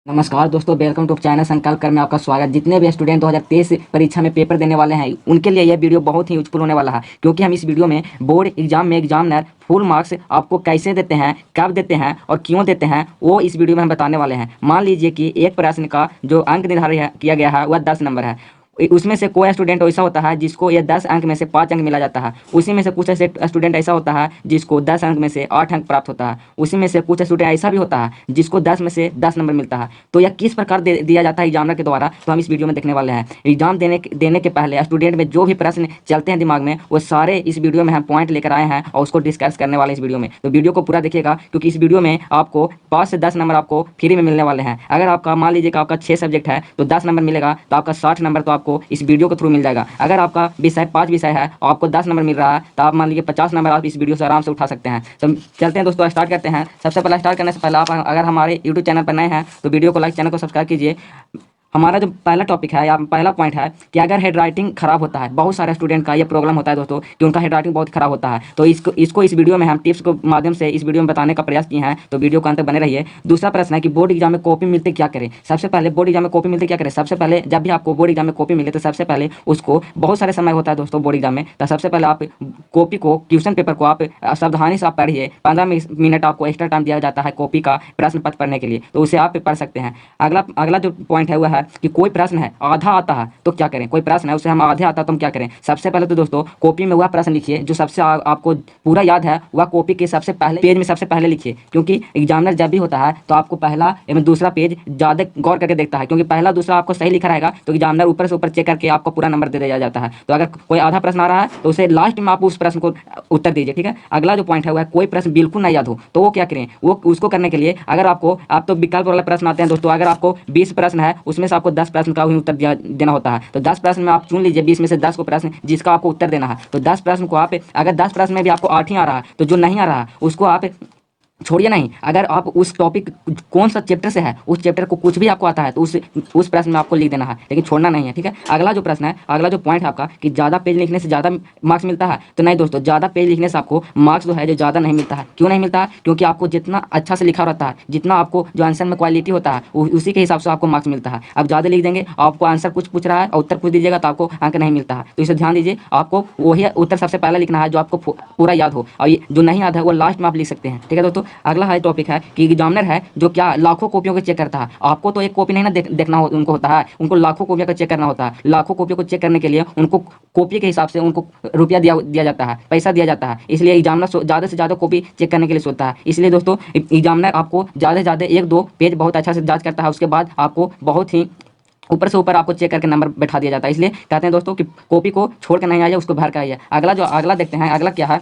नमस्कार दोस्तों, welcome to channel संकल्प कर में आपका स्वागत। जितने भी स्टूडेंट 2023 परीक्षा में पेपर देने वाले हैं उनके लिए यह वीडियो बहुत ही यूजफुल होने वाला है, क्योंकि हम इस वीडियो में बोर्ड एग्जाम में एग्जामिनर फुल मार्क्स आपको कैसे देते हैं, कब देते हैं और क्यों देते हैं, वो इस वीडियो में हम बताने वाले हैं। मान लीजिए कि एक प्रश्न का जो अंक निर्धारित किया गया है वह 10 नंबर है। उसमें से कोई स्टूडेंट ऐसा होता है जिसको ये 10 अंक में से 5 अंक मिला जाता है। उसी में से कुछ ऐसे स्टूडेंट ऐसा होता है जिसको 10 अंक में से 8 अंक प्राप्त होता है। उसी में से कुछ स्टूडेंट ऐसा भी होता है जिसको 10 में से 10 नंबर मिलता है। तो यह किस प्रकार दिया जाता है एग्जामिनर के द्वारा, तो हम इस वीडियो में देखने वाले हैं। एग्जाम देने के पहले स्टूडेंट में जो भी प्रश्न चलते हैं दिमाग में, वो सारे इस वीडियो में हम पॉइंट लेकर आए हैं और उसको डिस्कस करने वाले इस वीडियो में। तो वीडियो को पूरा देखिएगा, क्योंकि इस वीडियो में आपको 5 से 10 नंबर आपको फ्री में मिलने वाले हैं। अगर आपका मान लीजिए कि आपका 6 सब्जेक्ट है तो 10 नंबर मिलेगा, तो आपका 60 नंबर तो आपको इस वीडियो के थ्रू मिल जाएगा। अगर आपका विषय 5 विषय है और आपको 10 नंबर मिल रहा है, तो आप मान लीजिए 50 नंबर आप इस वीडियो से आराम से उठा सकते हैं। तो चलते हैं दोस्तों, स्टार्ट करते हैं। सबसे पहले स्टार्ट करने से पहले आप अगर हमारे यूट्यूब चैनल पर नए हैं तो वीडियो को लाइक, चैनल को सब्सक्राइब कीजिए। हमारा जो पहला टॉपिक है या पहला पॉइंट है कि अगर हेड राइटिंग खराब होता है, बहुत सारे स्टूडेंट का ये प्रॉब्लम होता है दोस्तों कि उनका हेड राइटिंग बहुत खराब होता है, तो इसको इस वीडियो में हम टिप्स के माध्यम से इस वीडियो में बताने का प्रयास किए हैं। तो वीडियो को अंत तक बने रहिए। दूसरा प्रश्न है कि बोर्ड एग्जाम में कॉपी मिलते क्या करें। सबसे पहले बोर्ड एग्जाम में कॉपी मिलते क्या करें। सबसे पहले जब भी आपको बोर्ड एग्जाम में कॉपी मिले तो सबसे पहले उसको बहुत सारे समय होता है दोस्तों बोर्ड एग्जाम में, तो सबसे पहले आप कॉपी को, क्वेश्चन पेपर को आप सावधानी से आप पढ़िए। 15 मिनट आपको एक्स्ट्रा टाइम दिया जाता है कॉपी का प्रश्न पत्र पढ़ने के लिए, तो उसे आप पढ़ सकते हैं। अगला जो पॉइंट है वह है कि कोई प्रश्न है आधा आता है तो क्या करें। कोई प्रश्न है उसे हम आधे आता है तो हम क्या करें। सबसे पहले तो दोस्तों कॉपी में वह प्रश्न लिखिए जो सबसे आपको पूरा याद है, वह कॉपी के सबसे पहले पेज में सबसे पहले लिखिए। क्योंकि एग्जामिनर जब भी होता है तो आपको पहला एवं दूसरा पेज ज़्यादा गौर करके देखता है, क्योंकि पहला दूसरा आपको सही लिखा रहेगा तो एग्जामिनर ऊपर से ऊपर चेक करके आपको पूरा नंबर दे दिया जाता है। तो अगर कोई आधा प्रश्न आ रहा है तो उसे लास्ट में आप उस प्रश्न को उत्तर दीजिए, ठीक है। अगला जो पॉइंट है वह कोई प्रश्न बिल्कुल नहीं याद हो तो वो क्या करें। वो उसको करने के लिए अगर आप तो विकल्प वाला प्रश्न आते हैं दोस्तों। अगर आपको 20 प्रश्न है उसमें से आपको 10 प्रश्न का ही उत्तर देना होता है, तो 10 प्रश्न में आप चुन लीजिए 20 में से 10 को प्रश्न जिसका आपको उत्तर देना है। तो 10 प्रश्न को आप, अगर 10 प्रश्न में भी आपको 8 ही आ रहा है तो जो नहीं आ रहा है उसको आप छोड़िए नहीं। अगर आप उस टॉपिक कौन सा चैप्टर से है, उस चैप्टर को कुछ भी आपको आता है तो उस प्रश्न में आपको लिख देना है, लेकिन छोड़ना नहीं है, ठीक है। अगला जो प्रश्न है, अगला जो पॉइंट है आपका कि ज़्यादा पेज लिखने से ज़्यादा मार्क्स मिलता है, तो नहीं दोस्तों, ज़्यादा पेज लिखने से आपको मार्क्स जो है जो ज़्यादा नहीं मिलता है। क्यों नहीं मिलता है? क्योंकि आपको जितना अच्छा से लिखा रहता है, जितना आपको जो आंसर में क्वालिटी होता है उसी के हिसाब से आपको मार्क्स मिलता है। आप ज़्यादा लिख देंगे, आपको आंसर कुछ पूछ रहा है और उत्तर कुछ दीजिएगा तो आपको अंक नहीं मिलता है। तो इसे ध्यान दीजिए, आपको वही उत्तर सबसे पहले लिखना है जो आपको पूरा याद हो, और ये जो नहीं याद है वो लास्ट में आप लिख सकते हैं, ठीक है दोस्तों। अगला है टॉपिक है कि एग्जामिनर है जो क्या लाखों कॉपियों को चेक करता है। आपको तो एक कॉपी नहीं ना देखना उनको होता है, उनको लाखों कॉपियों का चेक करना होता है। लाखों कॉपियों को चेक करने के लिए उनको कॉपी के हिसाब से उनको रुपया दिया जाता है, पैसा दिया जाता है। इसलिए एग्जामिनर ज़्यादा से ज़्यादा कॉपी चेक करने के लिए सोचता है। इसलिए दोस्तों एग्जामिनर आपको ज़्यादा से ज़्यादा 1-2 पेज बहुत अच्छा से जांच करता है, उसके बाद आपको बहुत ही ऊपर से ऊपर आपको चेक करके नंबर बैठा दिया जाता है। इसलिए कहते हैं दोस्तों कि कॉपी को छोड़ कर नहीं आइए, उसको भर कर आइए। अगला देखते हैं, अगला क्या है।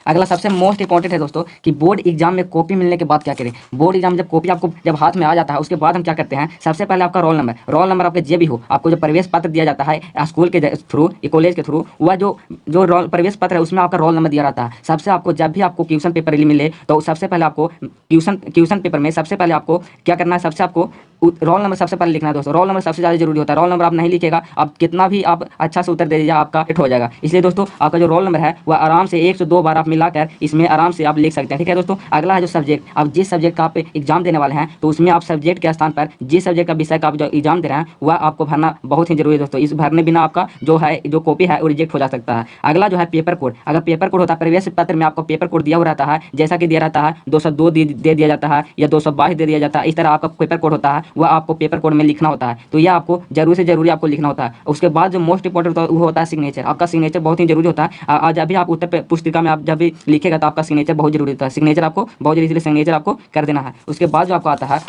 अगला सबसे मोस्ट इंपॉर्टेंट है दोस्तों कि बोर्ड एग्जाम में कॉपी मिलने के बाद क्या करें। बोर्ड एग्जाम जब कॉपी आपको जब हाथ में आ जाता है उसके बाद हम क्या करते हैं। सबसे पहले आपका रोल नंबर आपके जे भी हो, आपको जो प्रवेश पत्र दिया जाता है स्कूल के थ्रू या कॉलेज के थ्रू, वह जो प्रवेश पत्र है उसमें आपका रोल नंबर दिया रहता है। सबसे आपको जब भी आपको क्वेश्चन पेपर मिले तो सबसे पहले आपको क्वेश्चन पेपर में सबसे पहले आपको क्या करना है, सबसे आपको रोल नंबर सबसे पहले लिखना है दोस्तों। रोल नंबर सबसे ज़्यादा जरूरी होता है। रोल नंबर आप नहीं लिखेगा, आप कितना भी आप अच्छा से उत्तर दे दीजिए आपका हिट हो जाएगा। इसलिए दोस्तों आपका जो रोल नंबर है वह आराम से 1 से 2 बार आप मिलाकर इसमें आराम से आप लिख सकते हैं, ठीक है दोस्तों। अगला है जो सब्जेक्ट, आप जिस सब्जेक्ट का आप एग्जाम देने वाले हैं तो उसमें आप सब्जेक्ट के स्थान पर जिस सब्जेक्ट का विषय का आप जो एग्जाम दे रहे हैं वह आपको भरना बहुत ही जरूरी है दोस्तों। इस भरने बिना आपका जो कॉपी है वो रिजेक्ट हो जा सकता है। अगला जो है पेपर कोड, अगर पेपर कोड होता है प्रवेश पत्र में आपको पेपर कोड दिया हुआ रहता है, जैसा कि दिया रहता है 202 दे दिया जाता है या 222 दे दिया जाता है। इस तरह आपका पेपर कोड होता है, वह आपको पेपर कोड में लिखना होता है। तो यह आपको जरूर से जरूरी आपको लिखना होता है। उसके बाद जो मोस्ट इंपॉर्टेंट होता है वो होता है सिग्नेचर। आपका सिग्नेचर बहुत ही जरूरी होता है। जब भी आप उत्तर पुस्तिका में आप जब भी लिखेगा तो आपका सिग्नेचर बहुत जरूरी होता है। सिग्नेचर आपको बहुत जरूरी, इसलिए सिग्नेचर आपको कर देना है। उसके बाद जो आपको आता है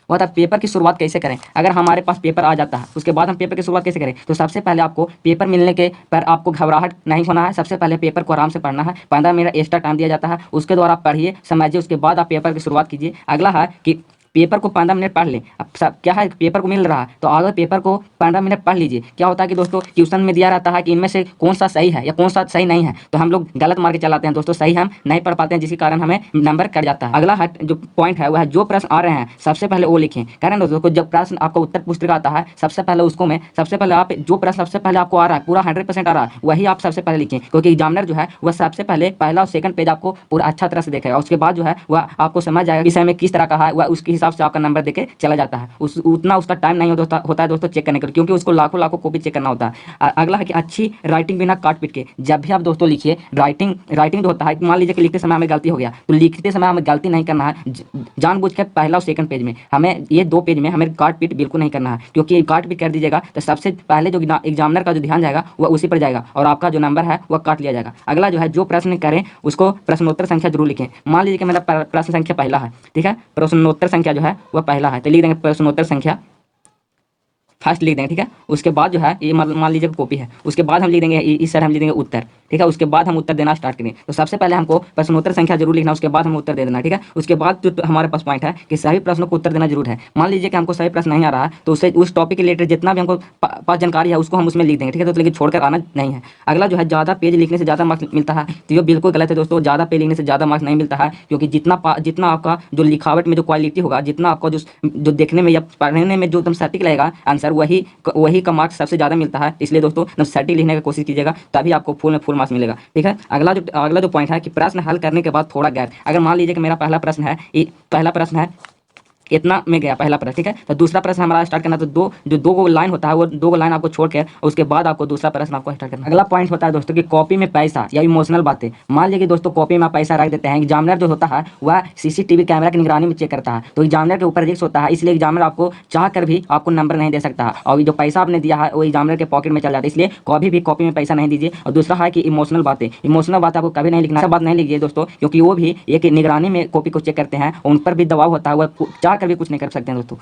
वह था पेपर की शुरुआत कैसे करें। अगर हमारे पास पेपर आ जाता है उसके बाद हम पेपर की शुरुआत कैसे करें, तो सबसे पहले आपको पेपर मिलने के पर आपको घबराहट नहीं होना है। सबसे पहले पेपर को आराम से पढ़ना है। 15 मिनट एक्स्ट्रा टाइम दिया जाता है, उसके द्वारा आप पढ़िए, समझिए, उसके बाद आप पेपर की शुरुआत कीजिए। अगला है कि पेपर को 15 मिनट पढ़ लें। अब सब क्या है, पेपर को मिल रहा है तो अगर पेपर को 15 मिनट पढ़ लीजिए। क्या होता है कि दोस्तों ट्यूशन में दिया रहता है कि इनमें से कौन सा सही है या कौन सा सही नहीं है, तो हम लोग गलत मार के चलाते हैं दोस्तों, सही हम नहीं पढ़ पाते हैं, जिसके कारण हमें नंबर कट जाता है। अगला है जो पॉइंट है वह है जो प्रश्न आ रहे हैं सबसे पहले वो लिखें। कारण दोस्तों को जब प्रश्न आपका उत्तर पुस्तिका आता है सबसे पहले उसको में सबसे पहले आप जो प्रश्न सबसे पहले आपको आ रहा है पूरा 100% आ रहा है वही आप सबसे पहले लिखें, क्योंकि एग्जामिनर जो है वह सबसे पहले पहला और सेकंड पेज आपको पूरा अच्छा तरह से देखेगा। उसके बाद जो है वह आपको समझ जाएगा विषय में किस तरह का है, वह उसके हिसाब हिसाब से आपका नंबर देके चला जाता है। उस उतना उसका टाइम नहीं होता है दोस्तों चेक करने के लिए, क्योंकि उसको लाखों लाखों कॉपी चेक करना होता है। अगला है कि अच्छी राइटिंग बिना काट पीट के। जब भी आप दोस्तों लिखिए, राइटिंग जो होता है, मान लीजिए कि लिखते समय हमें गलती हो गया, तो लिखते समय हमें गलती नहीं करना है। जानबूझ के पहला और सेकंड पेज में हमें, ये 2 पेज में हमें काट पीट बिल्कुल नहीं करना है, क्योंकि काट पीट कर दीजिएगा तो सबसे पहले जो एग्जामिनर का जो ध्यान जाएगा वह उसी पर जाएगा और आपका जो नंबर है वह काट लिया जाएगा। अगला जो है, जो प्रश्न करें उसको प्रश्नोत्तर संख्या जरूर लिखें। मान लीजिए कि मेरा प्रश्न संख्या पहला है, ठीक है, प्रश्नोत्तर संख्या जो है वह पहला है, तो लिख देंगे प्रश्नोत्तर संख्या फर्स्ट लिख देंगे, ठीक है। उसके बाद जो है, ये मान लीजिए कॉपी है, उसके बाद हम लिख देंगे इस साइड हम लिख देंगे उत्तर, ठीक है। उसके बाद हम उत्तर देना स्टार्ट करेंगे। तो सबसे पहले हमको प्रश्नोत्तर संख्या जरूर लिखना, उसके बाद हम उत्तर दे देना, ठीक है। उसके बाद जो हमारे पास पॉइंट है कि सभी प्रश्नों को उत्तर देना जरूर है। मान लीजिए कि हमको सही प्रश्न नहीं आ रहा है, तो उससे उस टॉपिक के रिलेटेड जितना भी हमको पास जानकारी है उसको हम उसमें लिख देंगे, ठीक है। तो लेकिन छोड़कर आना नहीं है। अगला जो है, ज़्यादा पेज लिखने से ज़्यादा मार्क्स मिलता है, तो ये बिल्कुल गलत है दोस्तों। ज़्यादा पेज लिखने से ज़्यादा मार्क्स नहीं मिलता है, क्योंकि जितना आपका जो लिखावट में जो क्वालिटी होगा, जितना आपका जो देखने में या पढ़ने में जो एकदम सटीक लगेगा आंसर, वही का मार्क्स सबसे ज़्यादा मिलता है। इसलिए दोस्तों एकदम सटीक लिखने की कोशिश कीजिएगा, तभी आपको फुल मार्क्स मिलेगा, ठीक है। अगला जो पॉइंट है कि प्रश्न हल करने के बाद थोड़ा गैप। अगर मान लीजिए कि मेरा पहला प्रश्न है इतना में गया पहला प्रश्न, ठीक है, तो दूसरा प्रश्न हमारा स्टार्ट करना, तो दो गो लाइन होता है, वो 2 गो लाइन आपको छोड़ के उसके बाद आपको दूसरा प्रश्न आपको स्टार्ट करना। अगला पॉइंट होता है दोस्तों कि कॉपी में पैसा या इमोशनल बातें। मान लीजिए कि दोस्तों कॉपी में आप पैसा रख देते हैं, एग्जामिनर जो होता है वह सीसीटीवी कैमरा की निगरानी में चेक करता है, तो एग्जामिनर के ऊपर रिस्क होता है, इसलिए एग्जामिनर आपको चाह कर भी आपको नंबर नहीं दे सकता, और जो पैसा आपने दिया है वो एग्जामिनर के पॉकेट में चल जाता है। इसलिए कभी भी कॉपी में पैसा नहीं दीजिए। और दूसरा है कि इमोशनल बातें आपको कभी नहीं लिखना, बात नहीं लिखिए दोस्तों, क्योंकि वो भी एक निगरानी में कॉपी को चेक करते हैं, उन पर भी दबाव होता है, वह चाह कर भी कुछ नहीं कर सकते हैं दोस्तों।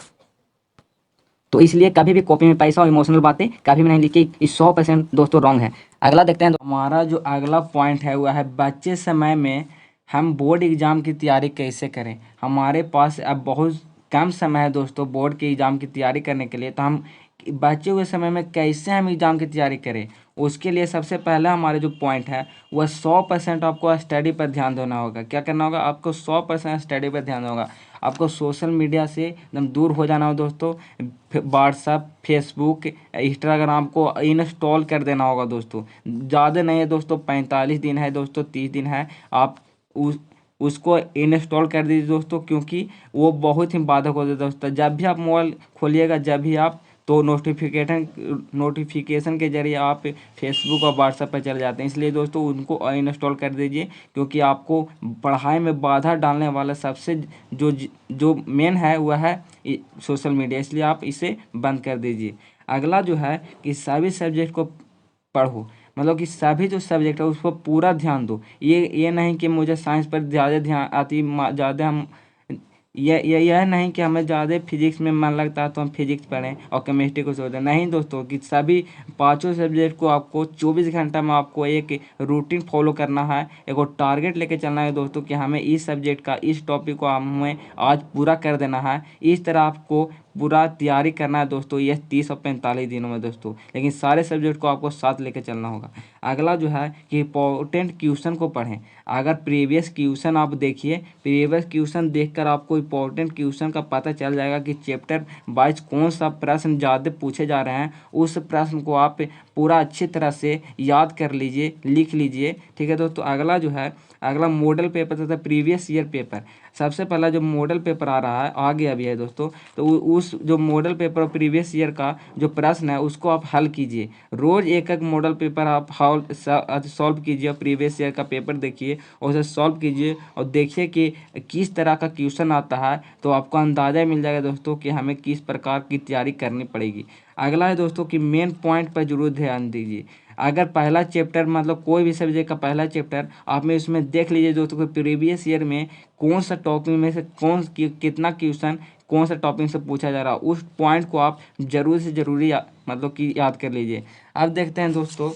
तो इसलिए कभी भी कॉपी में पैसा और इमोशनल बातें कभी भी नहीं लिखी। इस 100% दोस्तों रॉन्ग है। अगला देखते हैं। हमारा जो अगला पॉइंट है वह है बच्चे समय में हम बोर्ड एग्ज़ाम की तैयारी कैसे करें। हमारे पास अब बहुत कम समय है दोस्तों बोर्ड के एग्ज़ाम की तैयारी करने के लिए, तो हम बचे हुए समय में कैसे हम एग्ज़ाम की तैयारी करें। उसके लिए सबसे पहला हमारे जो पॉइंट है वह 100% आपको स्टडी पर ध्यान देना होगा। क्या करना होगा, आपको 100% स्टडी पर ध्यान देना होगा। आपको सोशल मीडिया से एकदम दूर हो जाना हो दोस्तों। व्हाट्सअप, फेसबुक, इंस्टाग्राम को इंस्टॉल कर देना होगा दोस्तों। ज़्यादा नहीं है दोस्तों, 45 दिन है दोस्तों, 30 दिन है, आप उसको इंस्टॉल कर दीजिए दोस्तों, क्योंकि वो बहुत ही बाधक होता है दोस्तों। जब भी आप मोबाइल खोलिएगा, जब भी आप, तो नोटिफिकेशन के जरिए आप फेसबुक और व्हाट्सएप पर चले जाते हैं। इसलिए दोस्तों उनको अनइंस्टॉल कर दीजिए, क्योंकि आपको पढ़ाई में बाधा डालने वाला सबसे जो मेन है वह है सोशल मीडिया, इसलिए आप इसे बंद कर दीजिए। अगला जो है कि सभी सब्जेक्ट को पढ़ो, मतलब कि सभी जो सब्जेक्ट है उस पर पूरा ध्यान दो। ये नहीं कि मुझे साइंस पर ज़्यादा ध्यान आती, ज़्यादा हम यह नहीं कि हमें ज़्यादा फिजिक्स में मन लगता है तो हम फिजिक्स पढ़ें और केमिस्ट्री को छोड़ दें। नहीं दोस्तों, कि सभी पांचों सब्जेक्ट को आपको 24 घंटा में आपको एक रूटीन फॉलो करना है, एक टारगेट लेके चलना है दोस्तों, कि हमें इस सब्जेक्ट का, इस टॉपिक को हमें आज पूरा कर देना है। इस तरह आपको पूरा तैयारी करना है दोस्तों, ये 30 और 45 दिनों में दोस्तों। लेकिन सारे सब्जेक्ट को आपको साथ लेके चलना होगा। अगला जो है कि इंपॉर्टेंट क्वेश्चन को पढ़ें। अगर प्रीवियस क्वेश्चन आप देखिए, प्रीवियस क्वेश्चन देखकर आपको इंपॉर्टेंट क्वेश्चन का पता चल जाएगा कि चैप्टर वाइज कौन सा प्रश्न ज़्यादा पूछे जा रहे हैं। उस प्रश्न को आप पूरा अच्छी तरह से याद कर लीजिए, लिख लीजिए, ठीक है दोस्तों। अगला जो है, अगला मॉडल पेपर तथा प्रीवियस ईयर पेपर। सबसे पहला जो मॉडल पेपर आ रहा है, आ गया भी है दोस्तों, तो उस जो मॉडल पेपर प्रीवियस ईयर का जो प्रश्न है उसको आप हल कीजिए। रोज़ एक एक मॉडल पेपर आप सॉल्व कीजिए, प्रीवियस ईयर का पेपर देखिए और उसे सॉल्व कीजिए और देखिए कि किस तरह का क्वेश्चन आता है, तो आपको अंदाज़ा मिल जाएगा दोस्तों कि हमें किस प्रकार की तैयारी करनी पड़ेगी। अगला है दोस्तों कि मेन पॉइंट पर जरूर ध्यान दीजिए। अगर पहला चैप्टर, मतलब कोई भी सब्जेक्ट का पहला चैप्टर आप में इसमें देख लीजिए दोस्तों कि प्रीवियस ईयर में कौन सा टॉपिक में से कितना क्वेश्चन कौन सा टॉपिक से पूछा जा रहा है, उस पॉइंट को आप जरूर से जरूरी मतलब कि याद कर लीजिए। अब देखते हैं दोस्तों,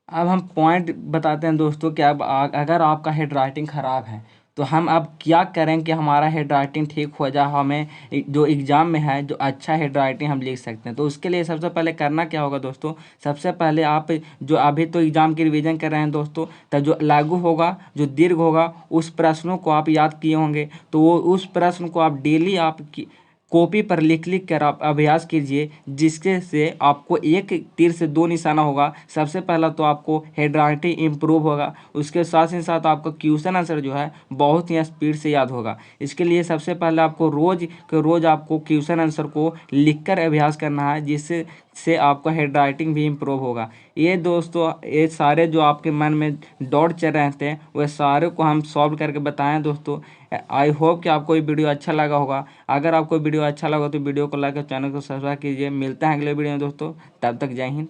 अब हम पॉइंट बताते हैं दोस्तों कि अब अगर आपका हेड राइटिंग ख़राब है तो हम अब क्या करें कि हमारा हेड राइटिंग ठीक हो जाए, हमें जो एग्ज़ाम में है जो अच्छा हेड राइटिंग हम लिख सकते हैं। तो उसके लिए सबसे पहले करना क्या होगा दोस्तों, सबसे पहले आप जो अभी तो एग्ज़ाम की रिवीजन कर रहे हैं दोस्तों, तो जो लागू होगा, जो दीर्घ होगा, उस प्रश्नों को आप याद किए होंगे, तो वो उस प्रश्न को आप डेली आप कॉपी पर लिख लिख कर आप अभ्यास कीजिए, जिसके से आपको एक तीर से दो निशाना होगा। सबसे पहला तो आपको हैंडराइटिंग इम्प्रूव होगा, उसके साथ ही साथ आपका क्वेश्चन आंसर जो है बहुत ही स्पीड से याद होगा। इसके लिए सबसे पहले आपको रोज़ के रोज़ आपको क्वेश्चन आंसर को लिखकर अभ्यास करना है, जिससे आपका हैंडराइटिंग भी इम्प्रूव होगा। ये दोस्तों ये सारे जो आपके मन में डाउट चल रहे थे वह सारे को हम सॉल्व करके बताएं दोस्तों। आई होप कि आपको ये वीडियो अच्छा लगा होगा। अगर आपको वीडियो अच्छा लगा तो वीडियो को लाइक और चैनल को सब्सक्राइब कीजिए। मिलते हैं अगले वीडियो में दोस्तों, तब तक जय हिंद।